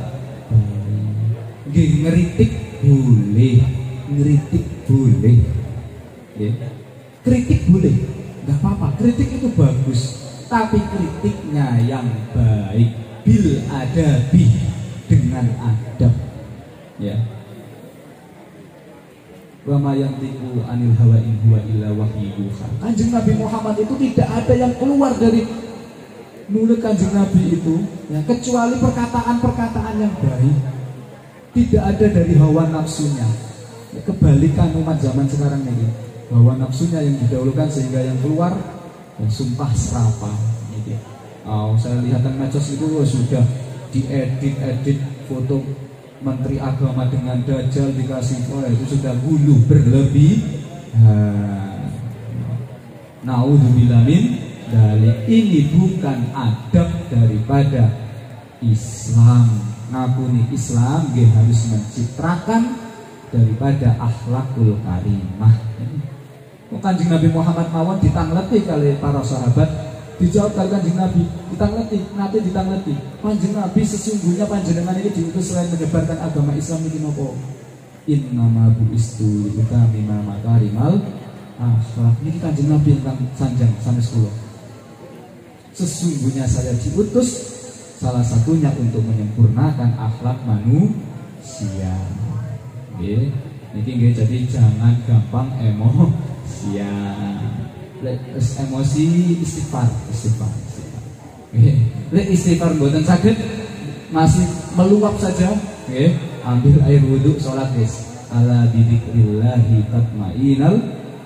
Ngeritik boleh, ngeritik boleh, ya. Kritik boleh, nggak apa-apa, kritik itu bagus, tapi kritiknya yang baik, bil adabi, dengan adab, ya. Wa ma yantiqu anil hawa in huwa illa wahyu yuha. Kanjeng Nabi Muhammad itu tidak ada yang keluar dari mulut Kanjeng Nabi itu, ya, kecuali perkataan-perkataan yang baik. Tidak ada dari hawa nafsunya. Ya, kebalikan umat zaman sekarang ini, hawa nafsunya yang didahulukan sehingga yang keluar ya, sumpah serapah. Gitu. Oh, saya lihat medsos itu sudah diedit foto Menteri Agama dengan Dajjal dikasih, itu sudah gulu berlebih. Naudzubillah min dzalik. Ini bukan adab daripada Islam. Ngakuni Islam dia harus mencitrakan daripada akhlakul karimah. Kanjeng Nabi Muhammad mawon ditangleti kali para sahabat. Dijawab kali Kanjeng Nabi, ditangleti, nanti ditangleti. Kanjeng Nabi sesungguhnya panjenengan ini diutus selain menyebarkan agama Islam ini nopo? Innama bu'istu liutamima makarimal akhlak. Ini Kanjeng Nabi yang sanjang sanes kula. Sesungguhnya saya diutus salah satunya untuk menyempurnakan akhlak manusia. Nggih, niki nggih, jadi jangan gampang emosi. Emosi istighfar. Lek istighfar mboten saged, masih meluap saja, nggih, ambil air wudhu salat guys. Ala bidzikrillahi tatmainal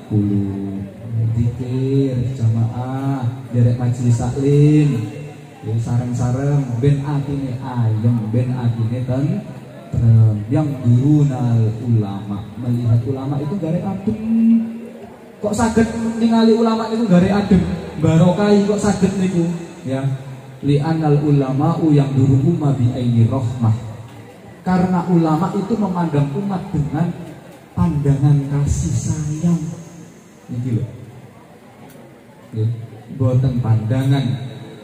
qulub. Zikir jamaah, derek majelis taklim, ya sareng-sareng ben atine ayem, ben atine tentrem. Yang durunal ulama, melihat ulama itu gare adem. Kok saged ningali ulama itu gare adem, barokai kok saged niku, ya. Li'anal ulama'u yang duru umma bi aini rahmah. Karena ulama itu memandang umat dengan pandangan kasih sayang. Niki lho. Ya, boten pandangan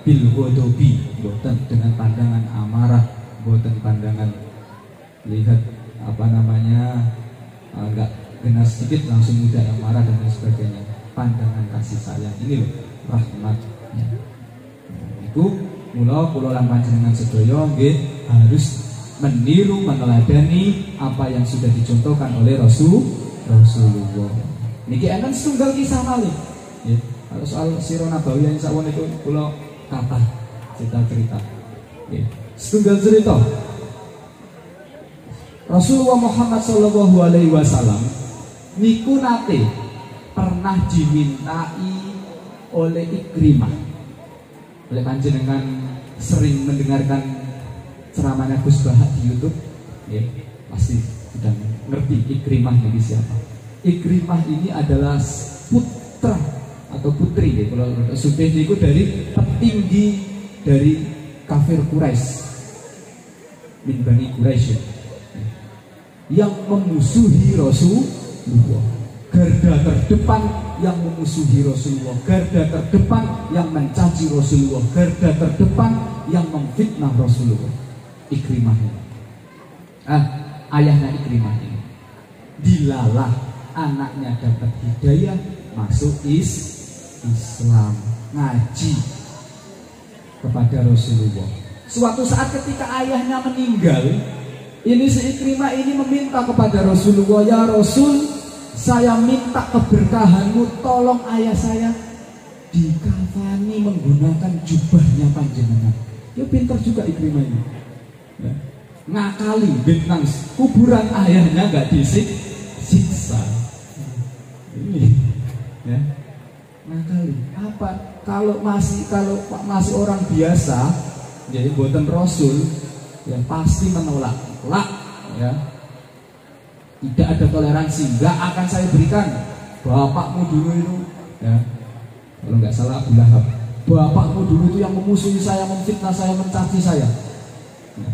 bil ghadabi, boten dengan pandangan amarah, boten pandangan lihat enggak kena sedikit langsung mudah yang marah dan lain sebagainya. Pandangan kasih sayang ini loh rahmatnya. Itu mula kula lan panjenengan sedaya nggih harus meniru meneladani apa yang sudah dicontohkan oleh Rasulullah. Niki enten setunggal kisah malih. Ya, kalau soal sira nabawi yang sawon itu kula kathah cerita. Ya, setunggal cerita. Rasulullah Muhammad sallallahu alaihi wasallam niku nate pernah dimintai oleh Ikrimah. Oleh panjenengan sering mendengarkan ceramahnya Gus Bahak di YouTube, ya, pasti sudah ngerti Ikrimah ini siapa. Ikrimah ini adalah putra atau putri, ya, kalau sudah itu dari petinggi dari kafir Quraisy, min Bani Quraisy, yang memusuhi Rasulullah. Garda terdepan yang memusuhi Rasulullah, garda terdepan yang mencaci Rasulullah, garda terdepan yang memfitnah Rasulullah. Ikrimah ini, ayahnya Ikrimah ini dilalah anaknya dapat hidayah masuk Islam, ngaji kepada Rasulullah. Suatu saat ketika ayahnya meninggal, ini si Ikrimah ini meminta kepada Rasulullah, ya Rasul, saya minta keberkahanmu, tolong ayah saya dikafani menggunakan jubahnya panjenengan. Ya pintar juga Ikrimah ini, ya. Ngakali bintang kuburan ayahnya nggak disiksa. Ini, ya, ngakali. Apa? Kalau masih orang biasa, jadi buatan Rasul, ya pasti menolak, ya. Tidak ada toleransi, nggak akan saya berikan. Bapakmu dulu itu, ya, kalau nggak salah Abu Lahab, bapakmu dulu itu yang memusuhi saya, memfitnah saya, mencaci saya, ya,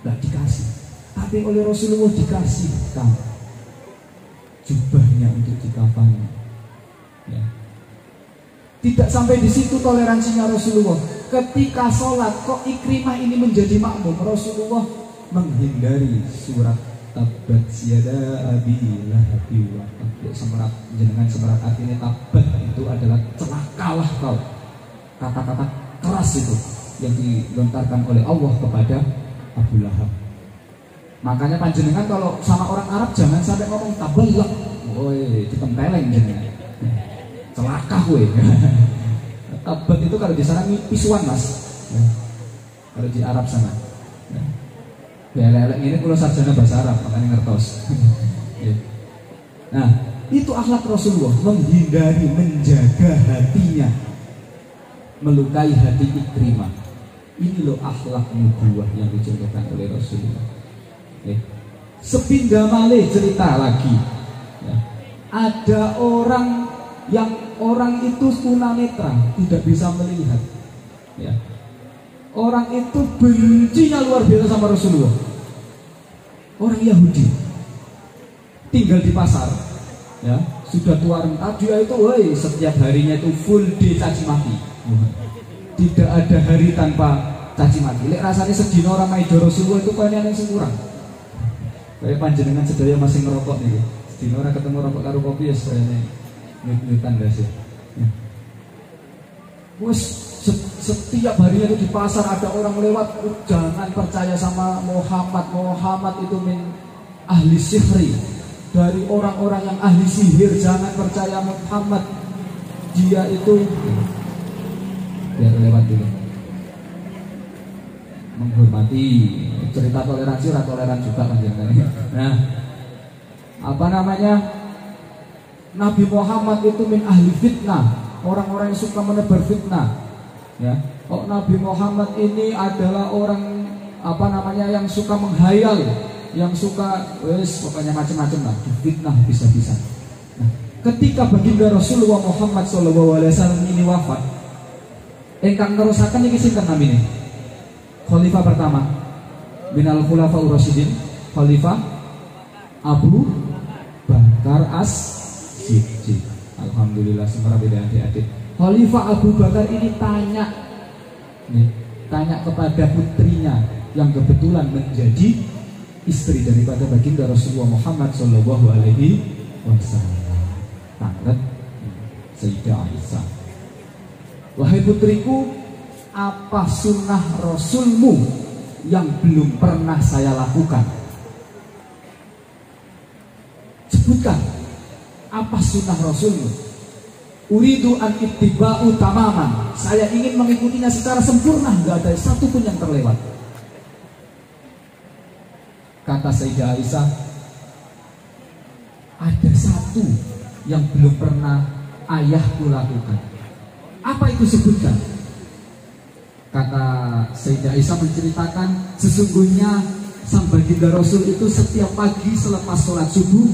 nggak dikasih. Tapi oleh Rasulullah dikasihkan jubahnya untuk dikafani. Ya. Tidak sampai di situ toleransinya Rasulullah. Ketika sholat, kok Ikrimah ini menjadi makmum, Rasulullah menghindari surat Tabat yada abi lahabi wa tab. Semerat jenengan semerat artinya tabat itu adalah celakalah kau. Kata-kata keras itu yang dilontarkan oleh Allah kepada Abu Lahab. Makanya panjenengan kalau sama orang Arab jangan sampai ngomong tabalak, woi ditempeleng jenengan. Celaka woi. Tabat itu kalau di sana pisuan mas. Kalau di Arab sana. Ya lelek ini kalau sarjana bahasa Arab makanya ngertos. Nah itu akhlak Rasulullah, menghindari, menjaga hatinya, melukai hati Ikrimah. Ini loh akhlak nubuwah yang dicontohkan oleh Rasulullah. Sepindah malih cerita lagi, ya. Ada orang itu tunanetra, tidak bisa melihat, ya. Orang itu bencinya luar biasa sama Rasulullah. Orang Yahudi tinggal di pasar, ya, sudah tua renta, dia itu setiap harinya itu full day caci maki. Tidak ada hari tanpa caci maki. Lek rasanya sedina orang maido Rasulullah itu kayaknya yang kurang. Kayak panjenengan sedaya masih ngerokok nih. Sedina orang ketemu rokok karo kopi ya sedaya nyut-nyutan sih. Setiap harinya itu di pasar ada orang lewat, jangan percaya sama Muhammad. Muhammad itu min ahli sihri, dari orang-orang yang ahli sihir. Jangan percaya Muhammad, dia itu, biar lewat dulu. Menghormati cerita toleransi, orang toleran juga panjenengan. Nah, apa namanya? Nabi Muhammad itu min ahli fitnah, orang-orang yang suka menebar fitnah. Ya, kok Nabi Muhammad ini adalah orang yang suka menghayal, yang suka pokoknya macam-macam lah, fitnah bisa-bisa. Nah, ketika baginda Rasulullah Muhammad SAW ini wafat, engkang nerusaken iki sinten namine? Khalifah pertama minal khulafaur rasyidin, Khalifah Abu Bakar As-Siddiq. Alhamdulillah semua beda adik-adik. Khalifah Abu Bakar ini tanya kepada putrinya yang kebetulan menjadi istri daripada baginda Rasulullah Muhammad Shallallahu Alaihi Wasallam, tanglet Sayyidah Aisyah. Wahai putriku, apa sunnah Rasulmu yang belum pernah saya lakukan? Sebutkan, apa sunnah Rasulmu? Uridu an ittiba'u tamaman. Saya ingin mengikutinya secara sempurna, nggak ada satu pun yang terlewat. Kata Sayyidah Aisyah, ada satu yang belum pernah ayahku lakukan. Apa itu, sebutkan? Kata Sayyidah Aisyah menceritakan, sesungguhnya sang baginda Rasul itu setiap pagi selepas sholat subuh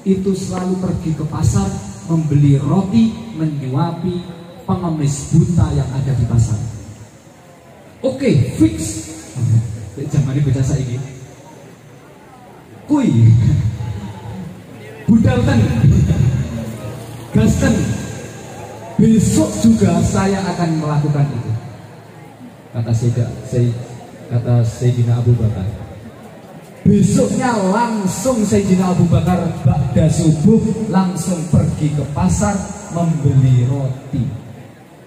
itu selalu pergi ke pasar membeli roti, menyuapi pengemis buta yang ada di pasar. Oke, fix. Zaman ini beda saiki. Kui, budalkan, gasten. Besok juga saya akan melakukan itu. Kata Sayyidina Abu Bakar. Besoknya langsung Sayyidina Abu Bakar ba'da subuh langsung pergi ke pasar membeli roti.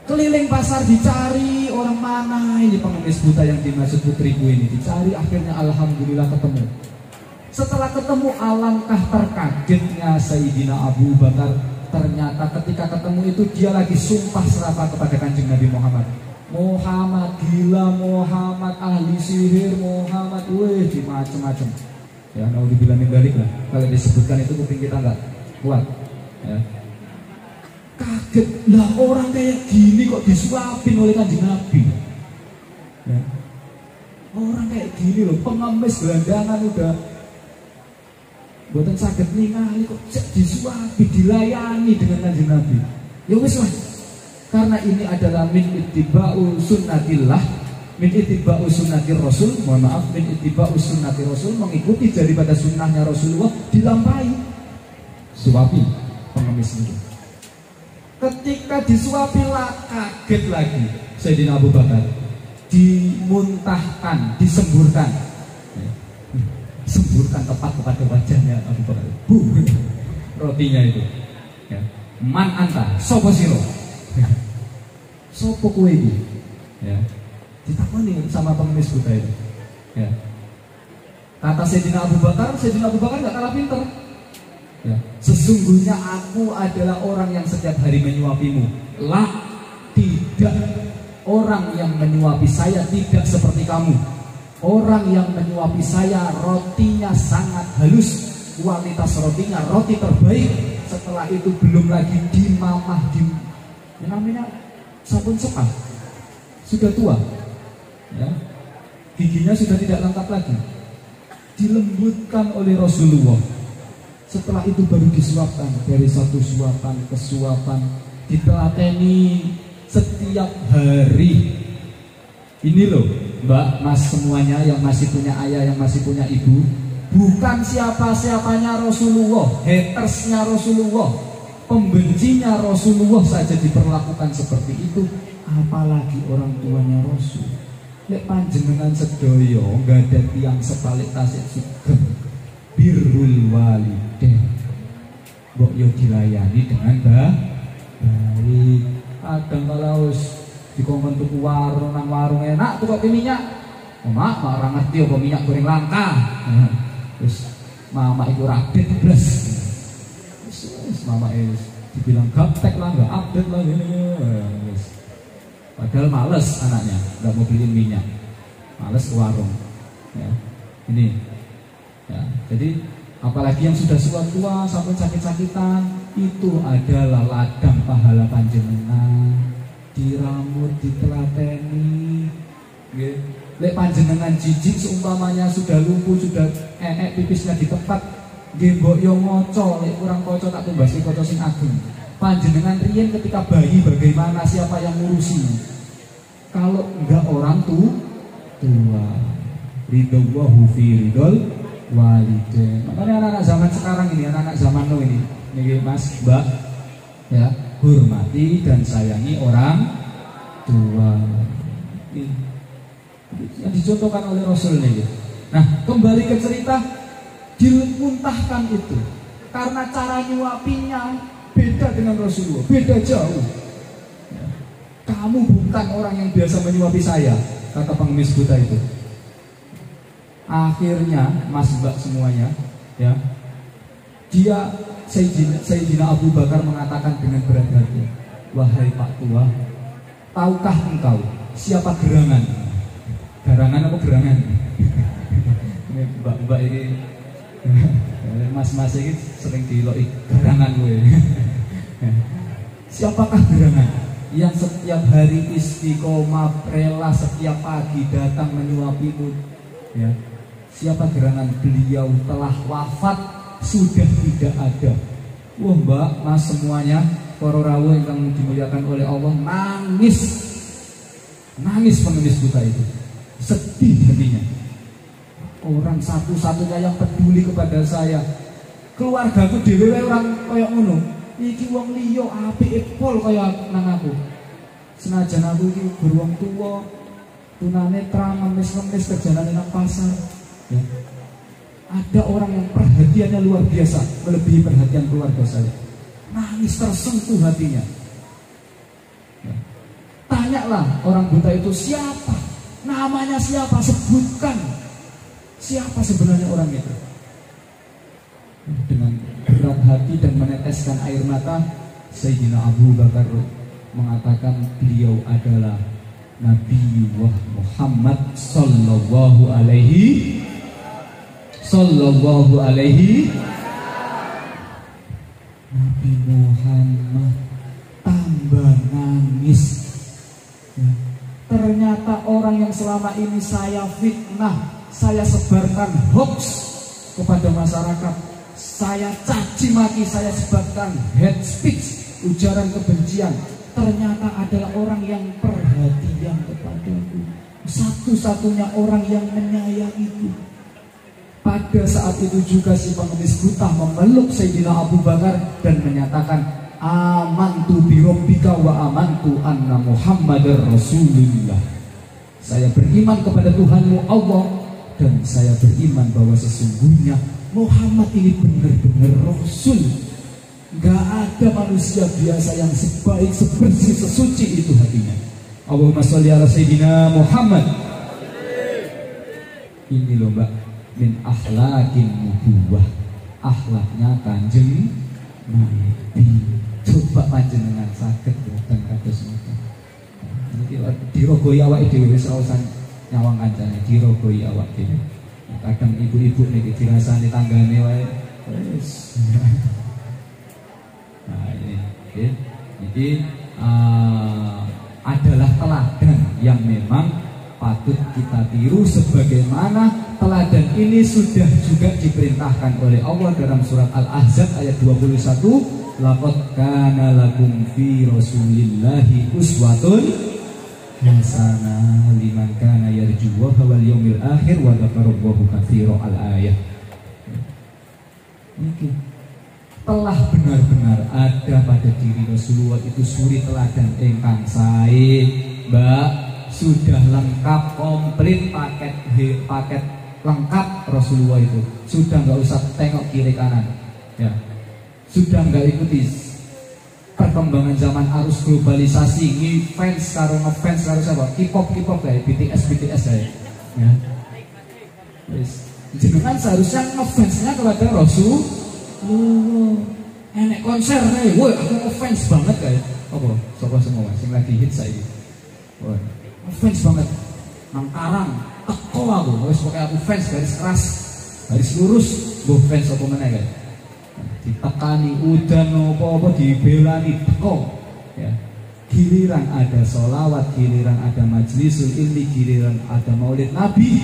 Keliling pasar dicari, orang mana ini pengemis buta yang dimaksud putriku ini. Dicari, akhirnya alhamdulillah ketemu. Setelah ketemu, alangkah terkagetnya Sayyidina Abu Bakar. Ternyata ketika ketemu itu dia lagi sumpah serapah kepada Kanjeng Nabi Muhammad. Muhammad gila, Muhammad ahli sihir, Muhammad di macam-macam. Ya, mau dibilangin balik lah. Kalau disebutkan itu kuping kita nggak kuat. Ya. Kaget lah, orang kayak gini kok disuapin oleh Kanjeng Nabi. Ya. Orang kayak gini loh, pengemis gelandangan udah buatan sakit ningali kok disuapi, dilayani dengan Kanjeng Nabi. Ya wis lah. Karena ini adalah min ittiba'u sunnatillah, min ittiba'u sunnatir Rasul, mohon maaf, min ittiba'u sunnatir Rasul, mengikuti daripada sunnahnya Rasulullah, dilampahi. Suapi pengemis itu. Ketika disuapi lah, kaget lagi Sayyidina Abu Bakar. Dimuntahkan, disemburkan. Semburkan tepat kepada wajahnya Abu Bakar. Rotinya itu. Ya. Man anta, sopo siro. Sopo kue ini, ya, ditakoni sama pengemis buta itu, ya. Kata Sayyidina Abu Bakar nggak kalah pinter, ya. Sesungguhnya aku adalah orang yang setiap hari menyuapimu. Lah, tidak, orang yang menyuapi saya tidak seperti kamu. Orang yang menyuapi saya rotinya sangat halus, kualitas rotinya roti terbaik. Setelah itu belum lagi dimamah yang namanya sabun sepak, sudah tua, ya, giginya sudah tidak lengkap lagi, dilembutkan oleh Rasulullah. Setelah itu baru disuapkan, dari satu suapan ke suapan, ditelateni setiap hari. Ini loh Mbak, Mas semuanya yang masih punya ayah, yang masih punya ibu, bukan siapa-siapanya Rasulullah, hatersnya Rasulullah, pembencinya Rasulullah saja diperlakukan seperti itu, apalagi orang tuanya Rasul. Lek panjenengan sedoyo nggak ada tiang sebalik tasik sugeng birrul walidain, mbok yo dilayani dengan baik. Kadang kalau dikongkon tuku warung nang warung enak tuh kok minyak, mak orang ngerti apa minyak goreng langka. Terus mama itu rapid blas. Mama dibilang gaptek lah, nggak update lah ini. Padahal males anaknya, nggak mau beliin minyak, males ke warung. Ya. Ini, ya. Jadi apalagi yang sudah tua sampai sakit-sakitan, itu adalah ladang pahala panjenengan. Diramut, ditelateni. Lek panjenengan jijik seumpamanya sudah lumpuh, sudah pipisnya di tempat. Gembok yo ngoco, lek kurang koco tak tumbasi koco sing ageng. Panjenengan riyen ketika bayi bagaimana, siapa yang ngurusi? Kalau enggak orang tua, ridallahu fi ridal walidain. Makanya anak-anak zaman sekarang ini, anak-anak zaman now ini Mas, Mbak, Ya, hormati dan sayangi orang tua. Yang dicontohkan oleh Rasul ini. Nah, kembali ke cerita, dimuntahkan itu karena cara nyuapinya beda dengan Rasulullah, beda jauh. Kamu bukan orang yang biasa menyuapi saya, kata pengemis buta itu. Akhirnya, Mas Mbak semuanya, ya, dia Sayyidina Abu Bakar mengatakan dengan berat hati, wahai Pak Tua, tahukah engkau siapa gerangan? Garangan apa gerangan? Mbak-mbak ini, mas-mas ini sering diloi garangan gue. Siapakah gerangan yang setiap hari istiqomah rela setiap pagi datang menyuapimu? Ya, siapa gerangan? Beliau telah wafat, sudah tidak ada. Wah Mbak, Mas semuanya, para rawuh yang dimuliakan oleh Allah, nangis pengemis buta itu, sedih hatinya. Orang satu-satunya yang peduli kepada saya, keluargaku dhewe orang koyok ngono. Iki wong liya apike pol kaya nang aku. Senajan aku iki beruang tua, tunanetra, ngemis-ngemis kerjane nang pasar. Ya. Ada orang yang perhatiannya luar biasa, melebihi perhatian keluarga saya. Nangis tersentuh hatinya. Ya. Tanyalah orang buta itu siapa, namanya siapa, sebutkan siapa sebenarnya orang itu. Dengan berat hati dan meneteskan air mata, Sayyidina Abu Bakar mengatakan beliau adalah Nabi Muhammad sallallahu alaihi Nabi Muhammad. Tambah nangis. Ya. Ternyata orang yang selama ini saya fitnah, saya sebarkan hoax kepada masyarakat, saya caci maki, saya sebarkan hate speech, ujaran kebencian, ternyata adalah orang yang perhatian kepadaku, satu-satunya orang yang menyayangiku. Pada saat itu juga si pengemis buta memeluk Sayyidina Abu Bakar dan menyatakan, amantu bi rabbika wa amantu anna Muhammadar Rasulullah. Saya beriman kepada Tuhanmu Allah, dan saya beriman bahwa sesungguhnya Muhammad ini benar-benar Rasul. Gak ada manusia biasa yang sebaik, sebersih, sesuci itu hatinya. Allahumma sholli ala Sayyidina Muhammad. Ini loh Mbak, min akhlaqin nubuwah, akhlaknya Kanjeng Nabi. Coba panjenengan saged boten kados ngoten. Iki dirogoi awake dhewe wis raosan nyawang kancane, dirogoi awak dhewe. Kadang ibu-ibu niki dirasani tanggane wae wis. Nah ini adalah teladan yang memang patut kita tiru, sebagaimana teladan ini sudah juga diperintahkan oleh Allah dalam surat Al-Ahzab ayat 21, laqad kana lakum fi rasulillahi uswatun hasanah liman kana yarjullaha wal yaumil akhir wa dzakarallaha katsiran al-ayat. Ini telah benar-benar ada pada diri Rasulullah itu suri teladan ingkang sae, Mbak. Sudah lengkap, komplit, paket lengkap Rasulullah itu. Sudah nggak usah tengok kiri kanan, ya. Sudah nggak ikuti perkembangan zaman arus globalisasi, ngefans karo ngefans karo siapa? K-pop kayak BTS ya. Wis, jenengan seharusnya ngefansnya kepada Rasulullah. Enek konser nih, woi aku ngefans banget kayak apa? Sopo semua sing lagi hit saiki. Woi, ngefans banget. Nang Karang, teko aku, wis pokoke aku fans garis keras, garis lurus, gue fans apa meneh kae. Ditekani udan apa-apa dibelani teko ya. Giliran ada sholawat, giliran ada majlisul ilmi, giliran ada maulid Nabi,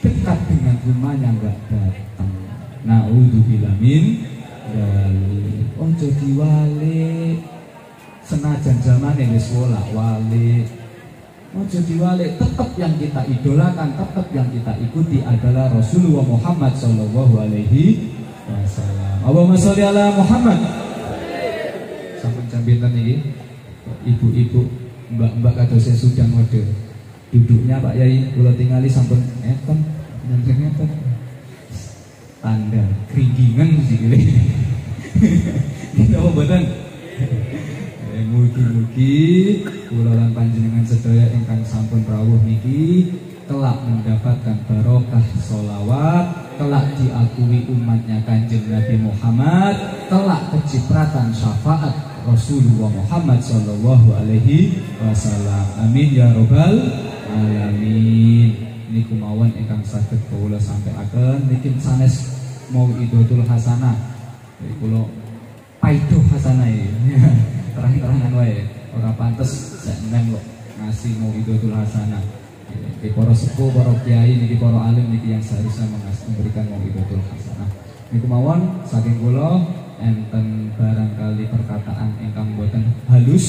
dekat dengan rumahnya enggak datang. Naudzubillah min dzalik. Ojo diwalik, senajan zamane wis walik. Ojo diwalik, tetap yang kita idolakan, tetap yang kita ikuti adalah Rasulullah Muhammad sallallahu alaihi wasallam. Allahumma sholli ala Muhammad. Sampun pinten iki? Ibu-ibu, mbak-mbak kados sudah mode. Duduknya Pak Yai kula tingali sampun ngeten, ngeten. Tanda keringingan sih gile. Kita mboten. Mugi-mugi kula lan panjenengan sedaya ingkang sampun rawuh niki kelak mendapatkan barokah sholawat, kelak diakui umatnya Kanjeng Nabi Muhammad, kelak kecipratan syafaat Rasulullah Muhammad sallallahu alaihi wasallam. Amin ya robbal alamin. Niku mawon ingkang saged kula sampaiaken niki sanes Mau'idotul Hasanah. Jadi kula paido hasanah ya. Terang-terangan wae, ora pantes sak nang kok ngasih Mau'idotul Hasanah. Niki para sepuh, para kiai, niki para alim niki yang seharusnya memberikan Mau'idotul Hasanah. Niku mawon saking kula enten barangkali perkataan ingkang boten halus,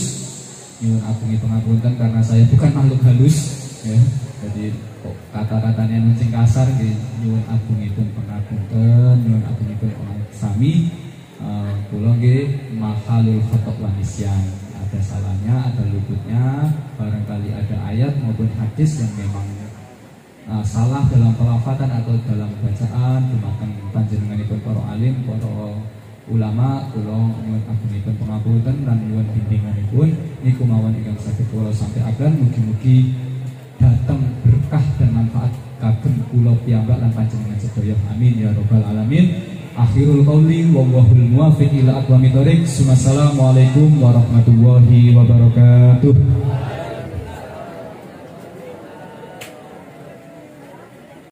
nyuwun agungi pangapunten karena saya bukan makhluk halus ya. Jadi kok kata-katanya nuncing kasar nggih nyuwun agungipun pangapunten, nyuwun agungipun sami. Kula nggih mahalul khotok wa nisyan, ada salahnya, ada luputnya, barangkali ada ayat maupun hadis yang memang salah dalam pelafatan atau dalam bacaan dumateng panjenenganipun para alim, para ulama. Kula nyuwun agungipun pangapunten lan nyuwun bimbinganipun niku mawon ingkang saged kula sampaiaken. Mugi-mugi datang berkah dan manfaat kagem kula piyambak lan panjenengan sedaya. Amin ya robbal alamin. Akhirul qauli wallahul muwaffiq ila aqwamit thoriq. Assalamualaikum warahmatullahi wabarakatuh.